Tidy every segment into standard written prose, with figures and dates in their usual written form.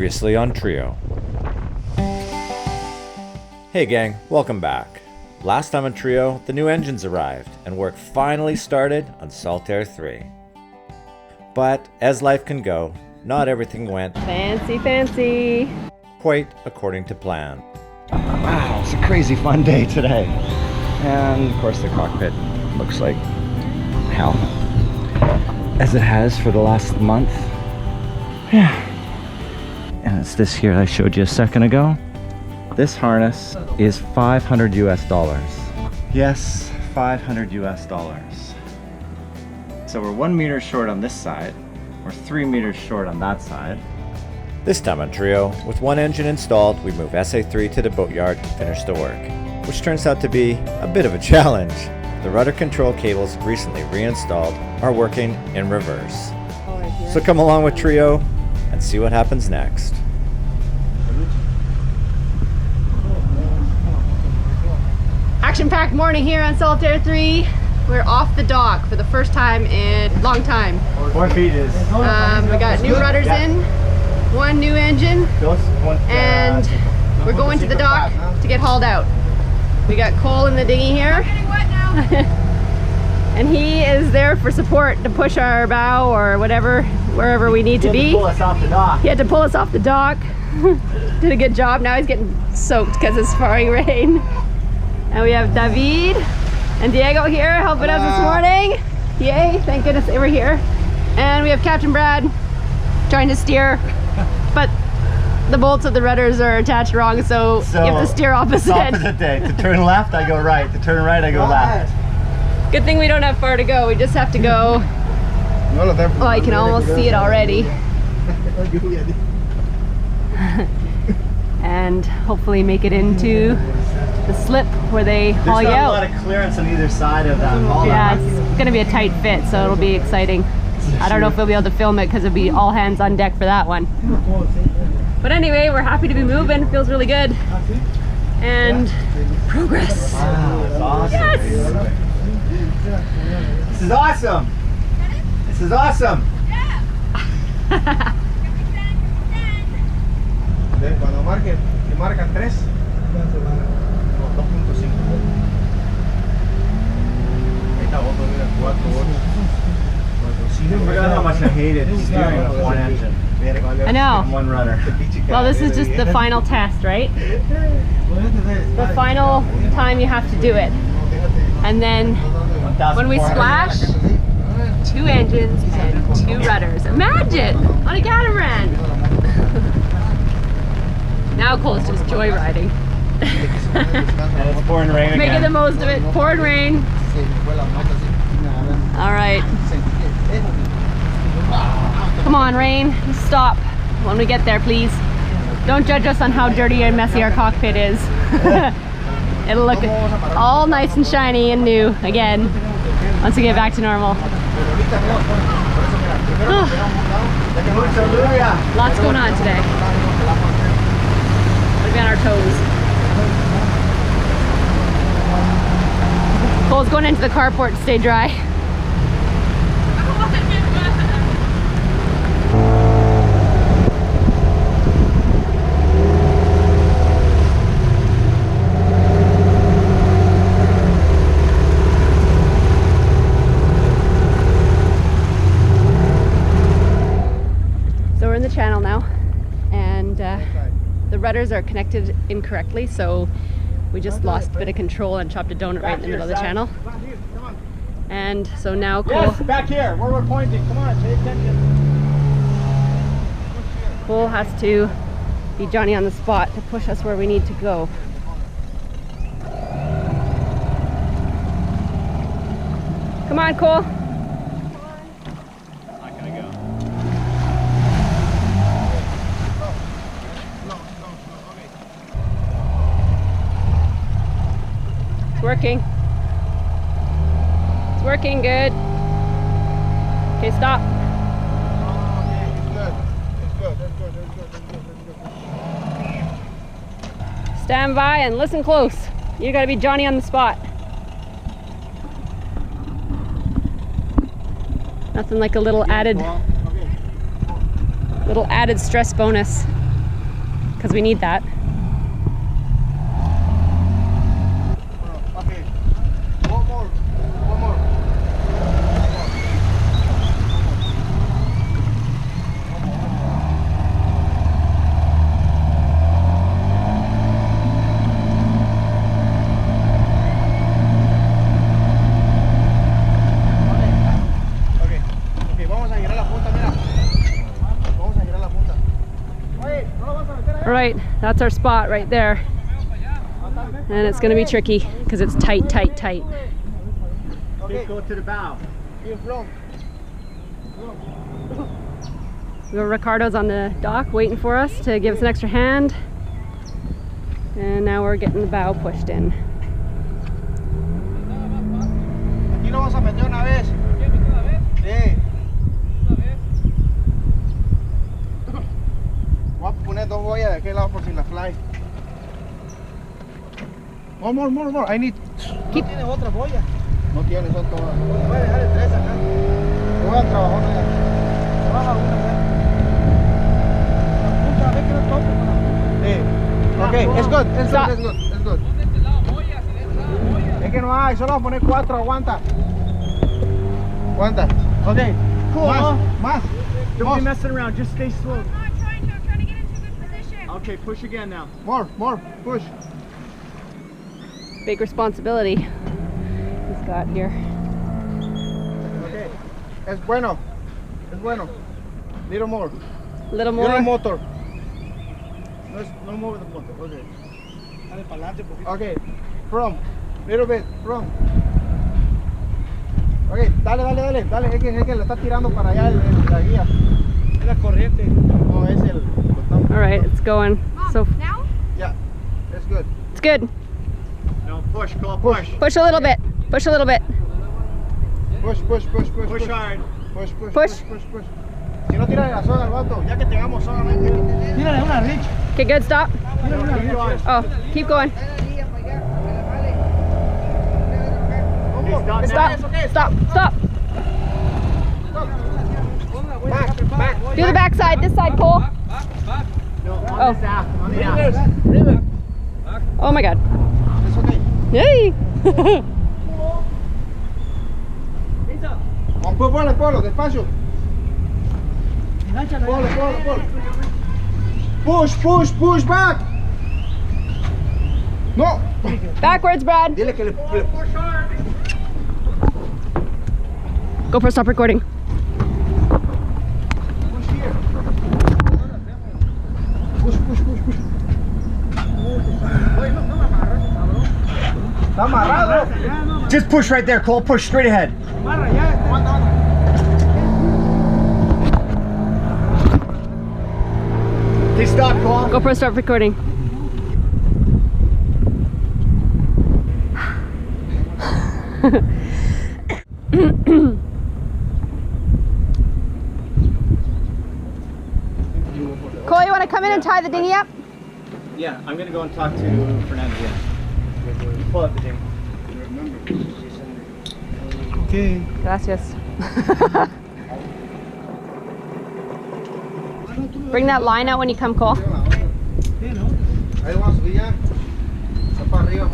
Previously on Trio. Hey gang, welcome back. Last time on Trio, the new engines arrived and work finally started on Saltaire 3. But as life can go, not everything went fancy quite according to plan. Wow, it's a crazy fun day today. And of course the cockpit looks like hell, as it has for the last month. Yeah. And it's this here I showed you a second ago. This harness is $500 US. Yes, $500 US. So we're 1 meter short on this side. We're 3 meters short on that side. This time on Trio, with one engine installed, we move SE4 to the boatyard to finish the work, which turns out to be a bit of a challenge. The rudder control cables recently reinstalled are working in reverse. So come along with Trio and see what happens next. Action-packed morning here on Saltaire 3. We're off the dock for the first time in a long time. 4 feet is. We got new rudders in, one new engine, and we're going to the dock to get hauled out. We got Cole in the dinghy here. And he is there for support to push our bow or whatever, wherever we need to be. He had to pull us off the dock. He had to pull us off the dock. Did a good job. Now he's getting soaked because it's pouring rain. And we have David and Diego here helping us this morning. Yay, thank goodness they were here. And we have Captain Brad trying to steer, but the bolts of the rudders are attached wrong, so you have to steer opposite. Opposite day. To turn left, I go right. To turn right, I go left. Good thing we don't have far to go. We just have to go. Oh, I can almost see it already. And hopefully make it into the slip where they haul you out. There's not a lot of clearance on either side of that. Yeah, it's gonna be a tight fit, so it'll be exciting. I don't know if we'll be able to film it because it'll be all hands on deck for that one. But anyway, we're happy to be moving. It feels really good. And progress. Wow, that's awesome. Yes! This is awesome. This is awesome. Cuando marquen, si marcan 3, 2.5. Ahí está otro, mira, 4, 8. I forgot how much I hated steering with one engine. I know. One rudder. Well, this is just the final test, right? The final time you have to do it. And then when we splash, 2 engines and 2 rudders. Imagine! On a catamaran! Now Cole's just joyriding. And it's pouring rain again. Making the most of it. Pouring rain. Alright. Come on, rain. Stop when we get there, please. Don't judge us on how dirty and messy our cockpit is. It'll look all nice and shiny and new again once we get back to normal. Lots going on today. We'll be on our toes. Cole's going into the carport to stay dry. So we're in the channel now, and the rudders are connected incorrectly, so we just lost a bit of control and chopped a donut right in the middle of the channel. And so now Cole... Yes, back here, where we're pointing. Come on, pay attention. Cole has to be Johnny on the spot to push us where we need to go. Come on, Cole. Not gonna go. It's working. It's working good. Okay, stop. Stand by and listen close. You gotta be Johnny on the spot. Nothing like a little added stress bonus. because we need that. Okay. One more. One more. Ok, vamos a girar la punta, mira. Vamos a girar la punta. Oye, no lo vas a meter ahí. All right, that's our spot right there. And it's gonna be tricky because it's tight, tight, tight. Okay, Go to the bow. in front. Ricardo's on the dock waiting for us to give us an extra hand. And now we're getting the bow pushed in. Aquí lo vamos a meter una vez. Sí. Voy a poner dos boyas de aquel lado por si la fly. More. I need. ¿No tienes otra boya? No tienes, son todas. Voy a dejar el 3 acá. Voy a trabajar una ya. Trabaja una ya. La punta, a ver que no toque con la punta. Sí. Ok, it's good. Es que no hay, solo vamos a poner 4, aguanta. Aguanta. Ok. Cool. Más. Don't be messing around, just stay slow. I'm trying to get into a good position. Okay, push again now. More. Push. Big responsibility he's got here. Okay. Es bueno. Little more. Little Little more. motor. No mueve the motor. Okay. Dale para adelante un poquito. Okay. From. Little bit. From. Okay. Dale. Es que le está tirando para allá la guía. Es la corriente. No, es el botón. All right, it's going. Mom, So now? Yeah. It's good. it's good. No, push, Cole, push. Push a little bit. Push a little bit. Push. Push hard. Push. Si no, tírale la soga al vato. Ya que tengamos soga, tírale una rich. Okay, good. Stop. Oh, keep going. Stop. Back. Do the back side. This side, Cole. No, on Oh. this aft, on the aft. River. Oh my God. It's okay. Yay. Polo, despacio. Polo. Push back. No. Backwards, Brad. Dile que le GoPro, stop recording. push here. Push. Oye, no me amarras, cabrón. Está amarrado. Just push right there, Cole. Push straight ahead. Amarra ya. Aguanta. Okay, stop, Cole. GoPro, stop recording. Cole, you want to come in and tie the dinghy up? Yeah, I'm gonna go and talk to Fernando. You pull up the ding. Okay. Gracias. Bring that line out when you come, Cole. Ahí vamos a subir ya. Está para arriba.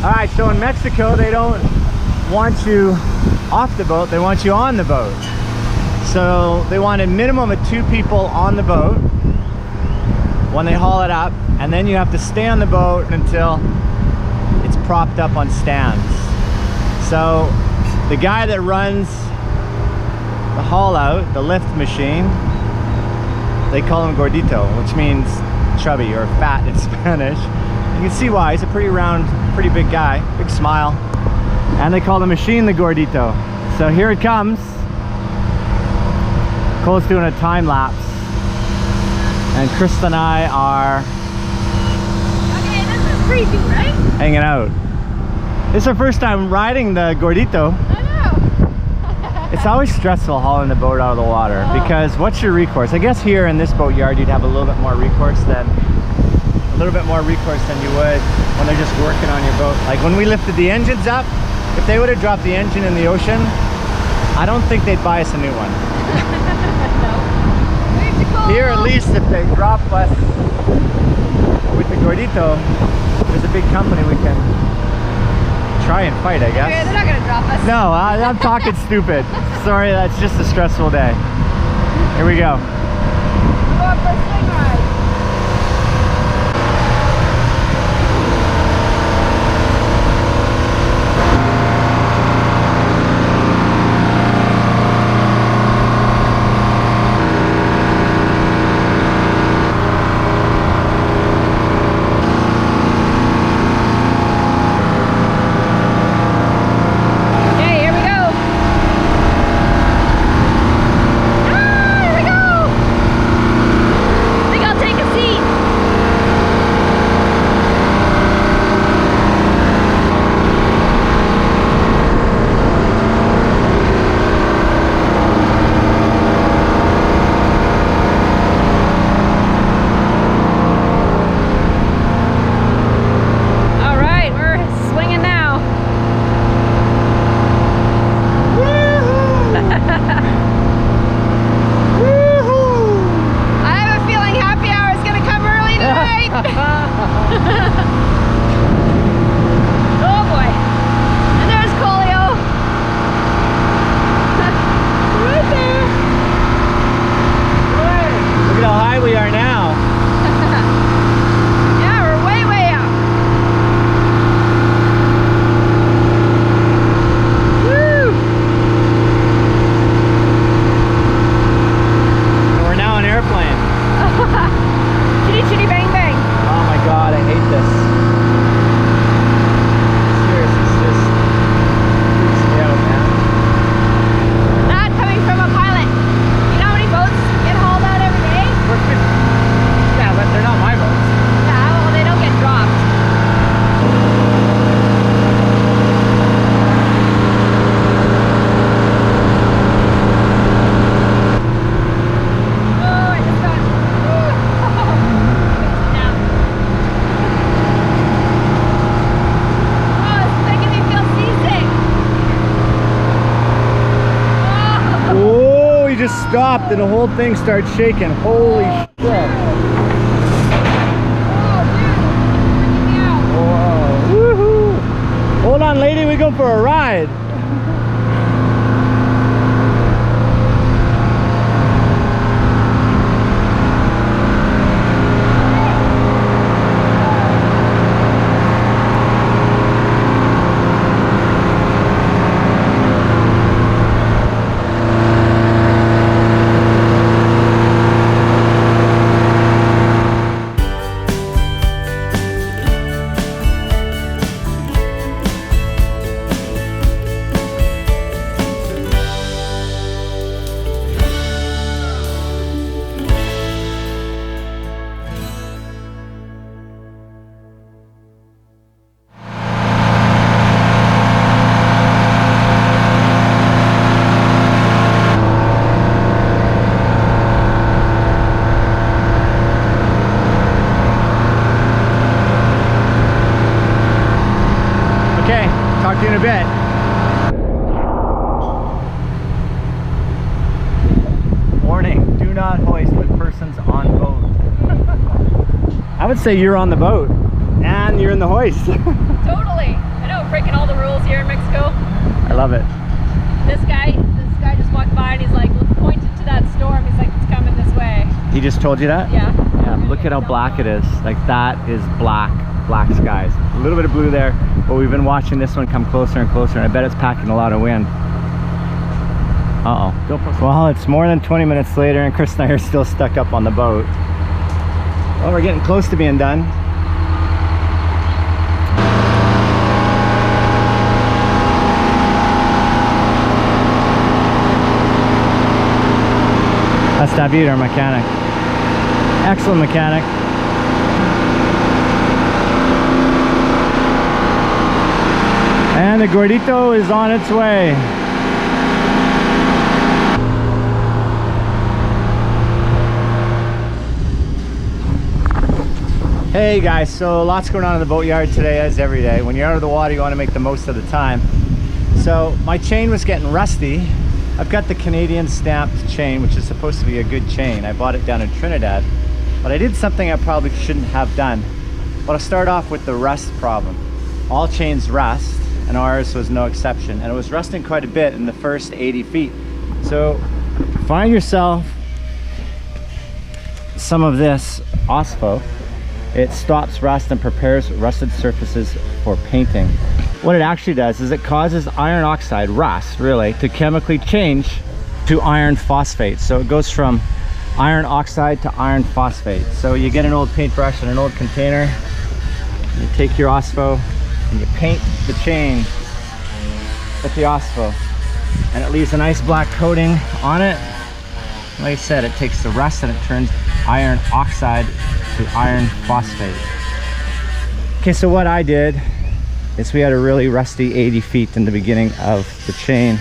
Alright, so in Mexico they don't want you off the boat, they want you on the boat. So they want a minimum of 2 people on the boat when they haul it up, and then you have to stay on the boat until it's propped up on stands. So the guy that runs the haul out, the lift machine, they call him Gordito, which means chubby or fat in Spanish. You can see why. He's a pretty round, pretty big guy, big smile. And they call the machine the Gordito. So here it comes. Cole's doing a time lapse. And Chris and I are Okay, this is creepy, right? hanging out. This is our first time riding the Gordito. I know. It's always stressful hauling the boat out of the water because what's your recourse? I guess here in this boatyard you'd have a little bit more recourse than you would when they're just working on your boat. Like when we lifted the engines up, if they would have dropped the engine in the ocean, I don't think they'd buy us a new one. Where's the call? Here least if they drop us with the Gordito, there's a big company we can try and fight, I guess. Okay, they're not gonna drop us. No, I'm talking stupid. Sorry, that's just a stressful day. Here we go. We're going for a swing ride. Stopped and the whole thing started shaking. Holy shit. Whoa. Woohoo. Hold on, lady, we go for a ride. Talk to you in a bit. Warning, do not hoist with persons on boat. I would say you're on the boat and you're in the hoist. Totally. I know, breaking all the rules here in Mexico. I love it. This guy just walked by and he's like, pointed to that storm. He's like, it's coming this way. He just told you that? Yeah. Yeah, look at how black it is. Like that is black skies. A little bit of blue there, but we've been watching this one come closer and closer, and I bet it's packing a lot of wind. Uh-oh. Well, it's more than 20 minutes later, and Chris and I are still stuck up on the boat. Well, we're getting close to being done. That's David, our mechanic. Excellent mechanic. And the Gordito is on its way. Hey guys, so lots going on in the boatyard today, as every day. When you're out of the water, you want to make the most of the time. So my chain was getting rusty, I've got the Canadian stamped chain, which is supposed to be a good chain. I bought it down in Trinidad, but I did something I probably shouldn't have done. But I'll start off with the rust problem. All chains rust, and ours was no exception. And it was rusting quite a bit in the first 80 feet. So find yourself some of this OSPO. It stops rust and prepares rusted surfaces for painting. What it actually does is it causes iron oxide, rust really, to chemically change to iron phosphate. So it goes from iron oxide to iron phosphate. So you get an old paintbrush and an old container, you take your OSPO and you paint the chain with the OSPO, and it leaves a nice black coating on it. Like I said, it takes the rust and it turns iron oxide to iron phosphate. Okay, so what I did is we had a really rusty 80 feet in the beginning of the chain,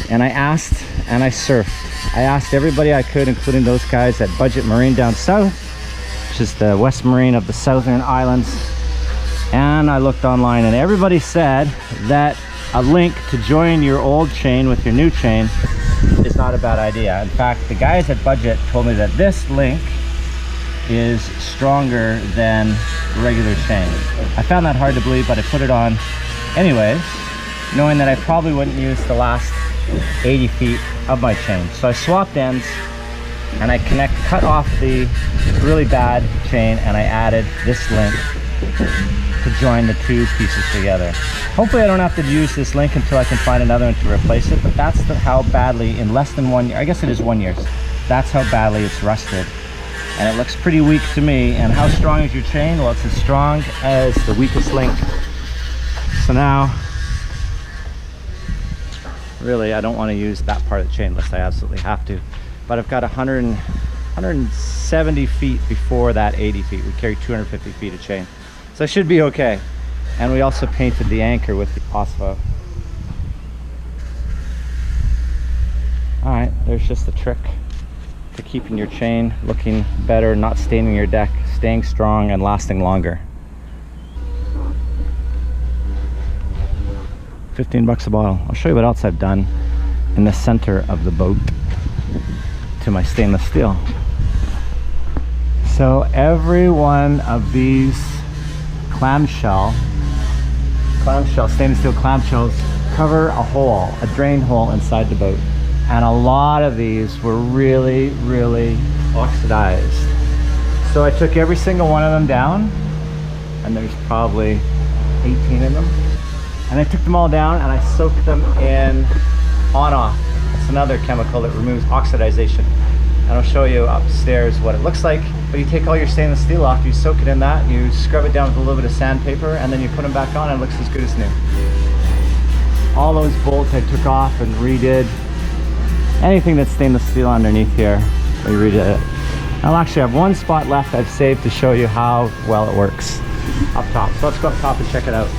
and I asked and I surfed. I asked everybody I could, including those guys at Budget Marine down south, which is the West Marine of the Southern Islands, and I looked online, and everybody said that a link to join your old chain with your new chain is not a bad idea. In fact, the guys at Budget told me that this link is stronger than regular chain. I found that hard to believe, but I put it on anyways, knowing that I probably wouldn't use the last 80 feet of my chain. So I swapped ends and I cut off the really bad chain, and I added this link to join the two pieces together. Hopefully I don't have to use this link until I can find another one to replace it, but that's how badly, in less than 1 year, I guess it is 1 year, that's how badly it's rusted. And it looks pretty weak to me. And how strong is your chain? Well, it's as strong as the weakest link. So now, really, I don't want to use that part of the chain unless I absolutely have to. But I've got 170 feet before that 80 feet. We carry 250 feet of chain. So I should be okay. And we also painted the anchor with the OSPO. All right, there's just the trick to keeping your chain looking better, not staining your deck, staying strong and lasting longer. 15 bucks a bottle. I'll show you what else I've done in the center of the boat to my stainless steel. So every one of these clamshell stainless steel clamshells cover a hole, a drain hole inside the boat. And a lot of these were really, really oxidized. So I took every single one of them down, and there's probably 18 of them. And I took them all down and I soaked them in Onoff. It's another chemical that removes oxidization. And I'll show you upstairs what it looks like. But you take all your stainless steel off, you soak it in that, you scrub it down with a little bit of sandpaper, and then you put them back on and it looks as good as new. All those bolts I took off and redid. Anything that's stainless steel underneath here, we redid it. I'll actually have one spot left I've saved to show you how well it works up top. So let's go up top and check it out.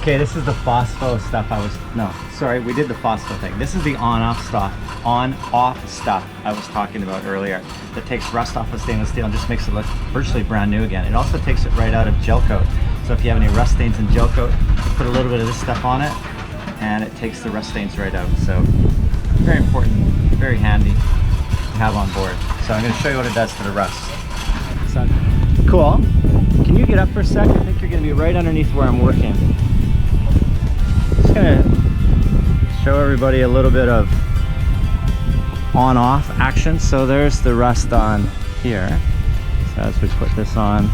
Okay, this is the phospho stuff we did the phospho thing. This is the on-off stuff I was talking about earlier that takes rust off of stainless steel and just makes it look virtually brand new again. It also takes it right out of gel coat. So if you have any rust stains in gel coat, put a little bit of this stuff on it and it takes the rust stains right out. So very important, very handy to have on board. So I'm going to show you what it does to the rust. So, cool. Can you get up for a sec? I think you're going to be right underneath where I'm working. Just going to show everybody a little bit of on-off action. So there's the rust on here. So as we put this on,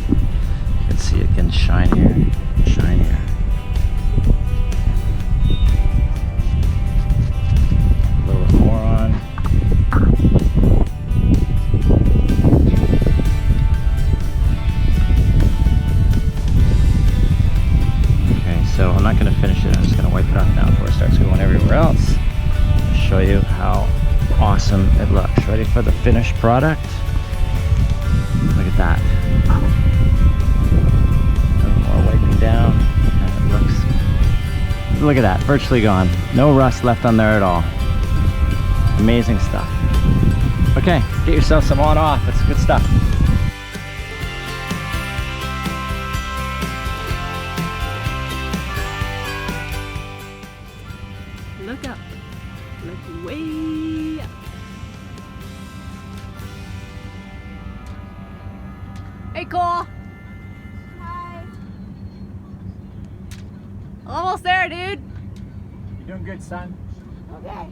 you can see it getting shinier, shinier. A little bit more on. So I'm not going to finish it, I'm just going to wipe it off now before it starts going everywhere else. I'll show you how awesome it looks. Ready for the finished product? Look at that. A little more wiping down, and it looks, look at that, virtually gone. No rust left on there at all. Amazing stuff. Okay, get yourself some on-off, it's good stuff. Hey, Cole. Hi. Almost there, dude. You're doing good, son. Okay.